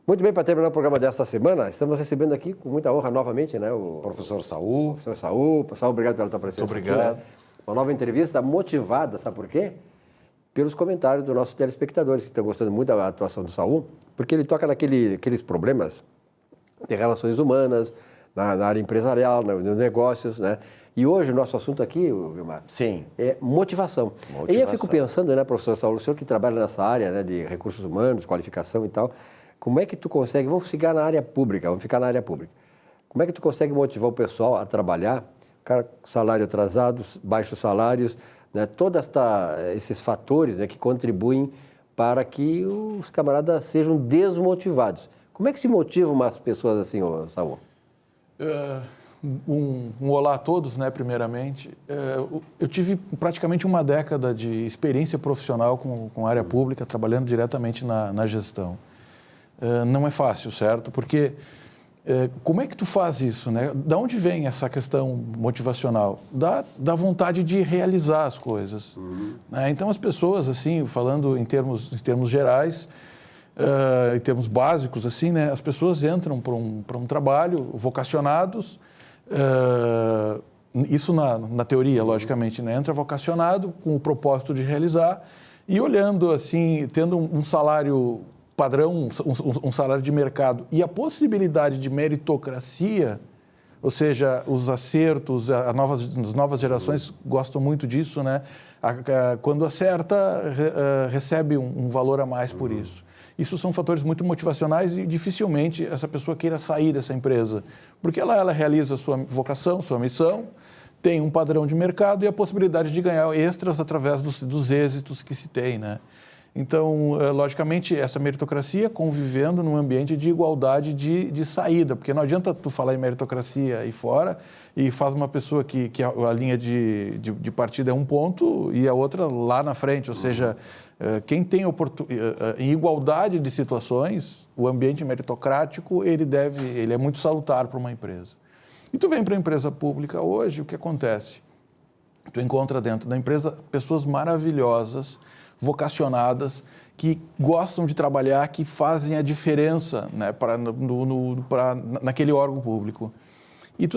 Muito bem, para terminar o programa desta semana, estamos recebendo aqui com muita honra novamente, né, o Professor Saul. professor Saul. Pessoal, obrigado pela tua presença. Muito obrigado. Aqui, né? Uma nova entrevista motivada, sabe por quê? Pelos comentários dos nossos telespectadores, que estão gostando muito da atuação do Saul, porque ele toca naqueles problemas de relações humanas, na área empresarial, nos negócios, né? E hoje o nosso assunto aqui, Vilmar, Sim. é motivação. E eu fico pensando, né, professor Saul, o senhor que trabalha nessa área, né, de recursos humanos, qualificação e tal, como é que tu consegue, vamos ficar na área pública, como é que tu consegue motivar o pessoal a trabalhar, cara, salário atrasado, baixos salários, né, todos esses fatores, né, que contribuem para que os camaradas sejam desmotivados. Como é que se motivam umas pessoas assim, Saul? Um olá a todos, né, primeiramente. Eu tive praticamente uma década de experiência profissional com a área pública, trabalhando diretamente na gestão. Não é fácil, certo? Porque como é que tu faz isso, né? Da onde vem essa questão motivacional? Da vontade de realizar as coisas. Né? Então, as pessoas, assim, falando em termos gerais, em termos básicos, assim, né? As pessoas entram para um trabalho vocacionados, isso na teoria, logicamente, né? Entra vocacionado com o propósito de realizar e olhando, assim, tendo um salário padrão, um salário de mercado e a possibilidade de meritocracia, ou seja, os acertos, as novas gerações gostam muito disso, né? Quando acerta, recebe um valor a mais por isso. Isso são fatores muito motivacionais e dificilmente essa pessoa queira sair dessa empresa, porque ela realiza a sua vocação, sua missão, tem um padrão de mercado e a possibilidade de ganhar extras através dos êxitos que se tem, né? Então, logicamente, essa meritocracia convivendo num ambiente de igualdade de saída, porque não adianta tu falar em meritocracia aí fora e faz uma pessoa que a linha de partida é um ponto e a outra lá na frente, ou seja, quem tem em igualdade de situações, o ambiente meritocrático, ele é muito salutar para uma empresa. E tu vem para a empresa pública hoje, o que acontece? Tu encontra dentro da empresa pessoas maravilhosas, vocacionadas, que gostam de trabalhar, que fazem a diferença, né, naquele órgão público. E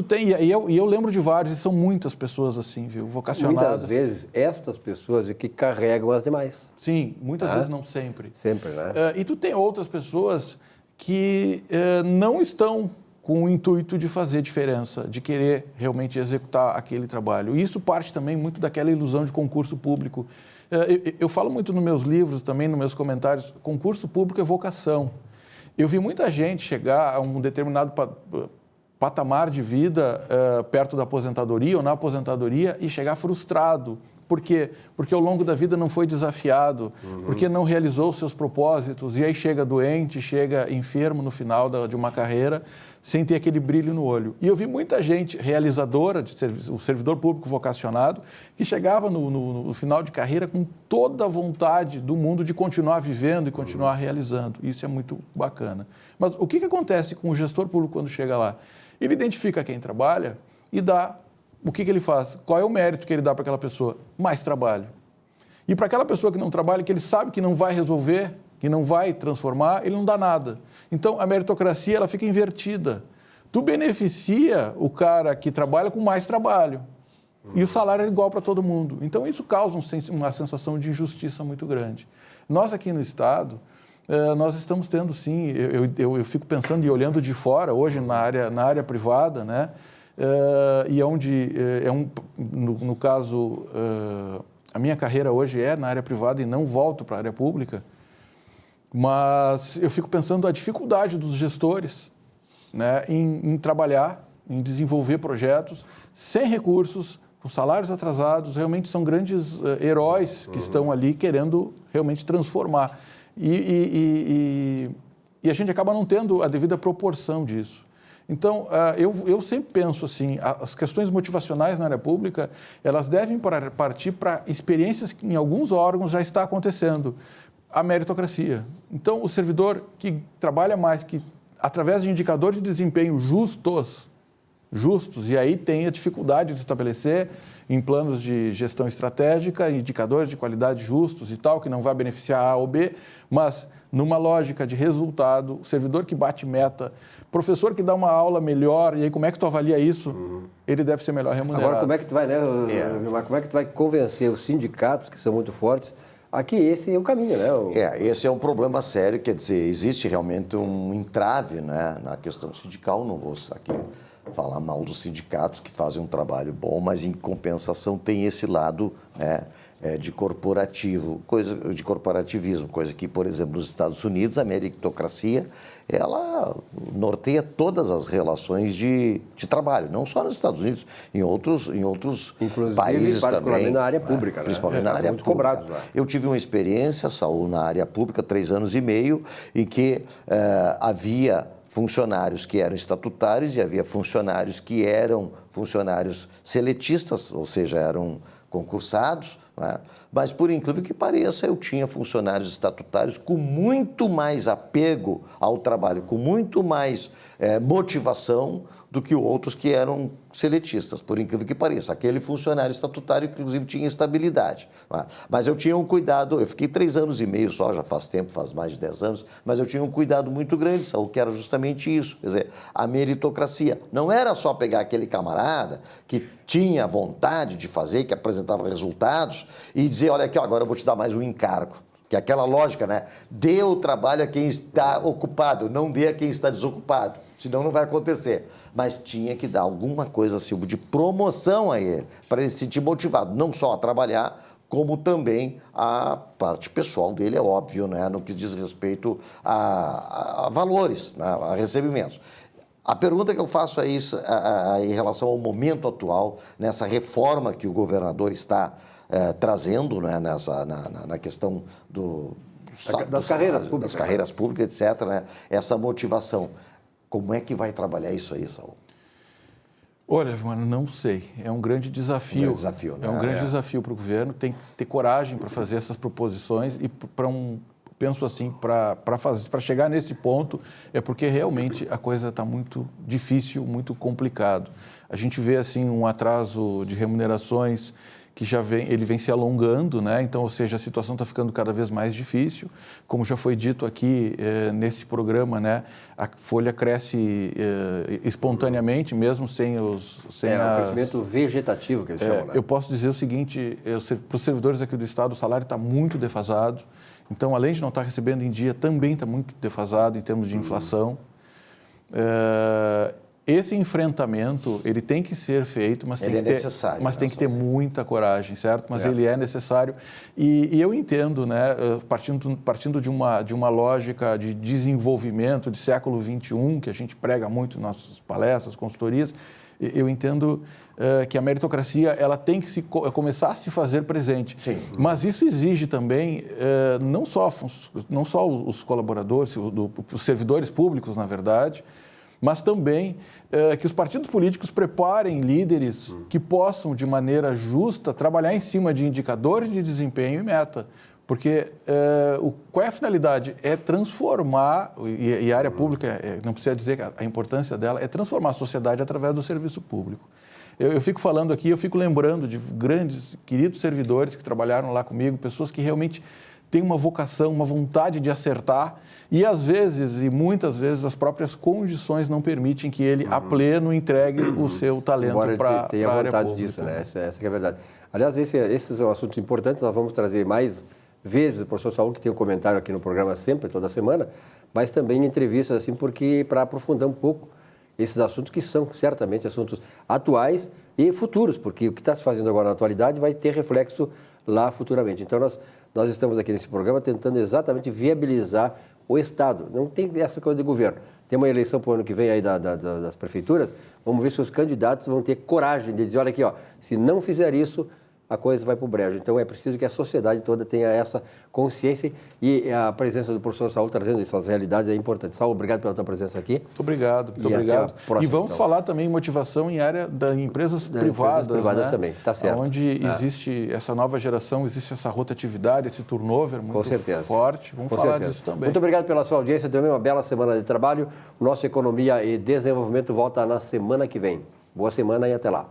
eu lembro de vários, e são muitas pessoas assim, viu, vocacionadas. Muitas vezes, estas pessoas é que carregam as demais. Sim, muitas vezes, não sempre. Sempre, né? E tu tem outras pessoas que não estão com o intuito de fazer diferença, de querer realmente executar aquele trabalho. E isso parte também muito daquela ilusão de concurso público. Eu falo muito nos meus livros, também nos meus comentários, concurso público é vocação. Eu vi muita gente chegar a um determinado patamar de vida perto da aposentadoria ou na aposentadoria e chegar frustrado. Por quê? Porque ao longo da vida não foi desafiado, porque não realizou os seus propósitos e aí chega doente, chega enfermo no final de uma carreira sem ter aquele brilho no olho. E eu vi muita gente realizadora, o servidor público vocacionado, que chegava no final de carreira com toda a vontade do mundo de continuar vivendo e continuar realizando. Isso é muito bacana. Mas o que acontece com o gestor público quando chega lá? Ele identifica quem trabalha e dá. O que ele faz? Qual é o mérito que ele dá para aquela pessoa? Mais trabalho. E para aquela pessoa que não trabalha, que ele sabe que não vai resolver, que não vai transformar, ele não dá nada. Então, a meritocracia ela fica invertida. Tu beneficia o cara que trabalha com mais trabalho. E o salário é igual para todo mundo. Então, isso causa uma sensação de injustiça muito grande. Nós aqui no Estado, nós estamos tendo, sim, eu fico pensando e olhando de fora, hoje na área privada, né? E onde, no caso, a minha carreira hoje é na área privada e não volto para a área pública, mas eu fico pensando a dificuldade dos gestores, né, em trabalhar, em desenvolver projetos sem recursos, com salários atrasados, realmente são grandes heróis que estão ali querendo realmente transformar. E a gente acaba não tendo a devida proporção disso. Então, eu sempre penso assim, as questões motivacionais na área pública, elas devem partir para experiências que em alguns órgãos já está acontecendo. A meritocracia. Então, o servidor que trabalha mais, que através de indicadores de desempenho justos, justos, e aí tem a dificuldade de estabelecer em planos de gestão estratégica, indicadores de qualidade justos e tal, que não vai beneficiar A ou B, mas numa lógica de resultado, o servidor que bate meta, professor que dá uma aula melhor, e aí como é que tu avalia isso? Ele deve ser melhor remunerado. Agora, como é que tu vai, né, como é que tu vai convencer os sindicatos, que são muito fortes, a que esse é o caminho, né? Esse é um problema sério, quer dizer, existe realmente um entrave, né, na questão sindical, não vou aqui falar mal dos sindicatos que fazem um trabalho bom, mas em compensação tem esse lado, né, de corporativismo, coisa que, por exemplo, nos Estados Unidos, a meritocracia, ela norteia todas as relações de trabalho, não só nos Estados Unidos, em outros Inclusive, países particularmente também, na área pública, né? Principalmente na área muito pública. cobrado, né? Eu tive uma experiência, Saul, na área pública, 3 anos e meio, em que havia funcionários que eram estatutários e havia funcionários que eram funcionários seletistas, ou seja, eram concursados, né? Mas, por incrível que pareça, eu tinha funcionários estatutários com muito mais apego ao trabalho, com muito mais motivação do que outros que eram seletistas, por incrível que pareça. Aquele funcionário estatutário, inclusive, tinha estabilidade. Né? Mas eu tinha um cuidado, eu fiquei 3 anos e meio só, já faz tempo, faz mais de 10 anos, mas eu tinha um cuidado muito grande, Saul, que era justamente isso, quer dizer, a meritocracia. Não era só pegar aquele camarada que tinha vontade de fazer, que apresentava resultados, e dizer, olha aqui, ó, agora eu vou te dar mais um encargo. Que é aquela lógica, né? Dê o trabalho a quem está ocupado, não dê a quem está desocupado, senão não vai acontecer. Mas tinha que dar alguma coisa assim, de promoção a ele, para ele se sentir motivado, não só a trabalhar, como também a parte pessoal dele, é óbvio, né? No que diz respeito a valores, né? A recebimentos. A pergunta que eu faço é isso, em relação ao momento atual, nessa reforma que o governador está trazendo, né, na questão das carreiras públicas. Das carreiras públicas, etc., né, essa motivação. Como é que vai trabalhar isso aí, Saul? Olha, mano, não sei. É um grande desafio. Um grande desafio, né? É um grande desafio para o governo. Tem que ter coragem para fazer essas proposições e penso assim, para chegar nesse ponto, é porque realmente a coisa está muito difícil, muito complicado. A gente vê assim um atraso de remunerações que ele vem se alongando, né? Então, ou seja, a situação está ficando cada vez mais difícil. Como já foi dito aqui nesse programa, né? A folha cresce espontaneamente, mesmo sem o crescimento vegetativo que eles chamam, né? Eu posso dizer o seguinte, para os servidores aqui do Estado, o salário está muito defasado. Então, além de não estar recebendo em dia, também está muito defasado em termos de inflação. Esse enfrentamento, ele tem que ser feito, mas tem que ter muita coragem, certo? Mas ele é necessário. E eu entendo, né, partindo de uma lógica de desenvolvimento de século XXI, que a gente prega muito nas nossas palestras, consultorias, eu entendo que a meritocracia ela tem que começar a se fazer presente. Sim. Mas isso exige também não só os colaboradores, os servidores públicos, na verdade, mas também que os partidos políticos preparem líderes que possam, de maneira justa, trabalhar em cima de indicadores de desempenho e meta. Porque qual é a finalidade? É transformar, e a área pública, não precisa dizer que a importância dela, é transformar a sociedade através do serviço público. Eu fico falando aqui, eu fico lembrando de grandes, queridos servidores que trabalharam lá comigo, pessoas que realmente têm uma vocação, uma vontade de acertar, e às vezes, e muitas vezes, as próprias condições não permitem que ele, a pleno, entregue o seu talento para a área pública. Embora tenha vontade disso, né? Essa que é a verdade. Aliás, esses são assuntos importantes, nós vamos trazer mais vezes o professor Saul, que tem um comentário aqui no programa sempre, toda semana, mas também em entrevistas, assim, porque para aprofundar um pouco esses assuntos que são certamente assuntos atuais e futuros, porque o que está se fazendo agora na atualidade vai ter reflexo lá futuramente. Então, nós estamos aqui nesse programa tentando exatamente viabilizar o Estado. Não tem essa coisa de governo. Tem uma eleição para o ano que vem aí das prefeituras, vamos ver se os candidatos vão ter coragem de dizer, olha aqui, ó, se não fizer isso, a coisa vai para o brejo. Então, é preciso que a sociedade toda tenha essa consciência e a presença do professor Saul trazendo essas realidades é importante. Saul, obrigado pela tua presença aqui. Muito obrigado. E vamos falar também em motivação em área das empresas privadas. Empresas privadas, né? Também, tá certo. Onde existe essa nova geração, existe essa rotatividade, esse turnover muito forte. Vamos falar disso também. Muito obrigado pela sua audiência. Também uma bela semana de trabalho. O nosso Economia e Desenvolvimento volta na semana que vem. Boa semana e até lá.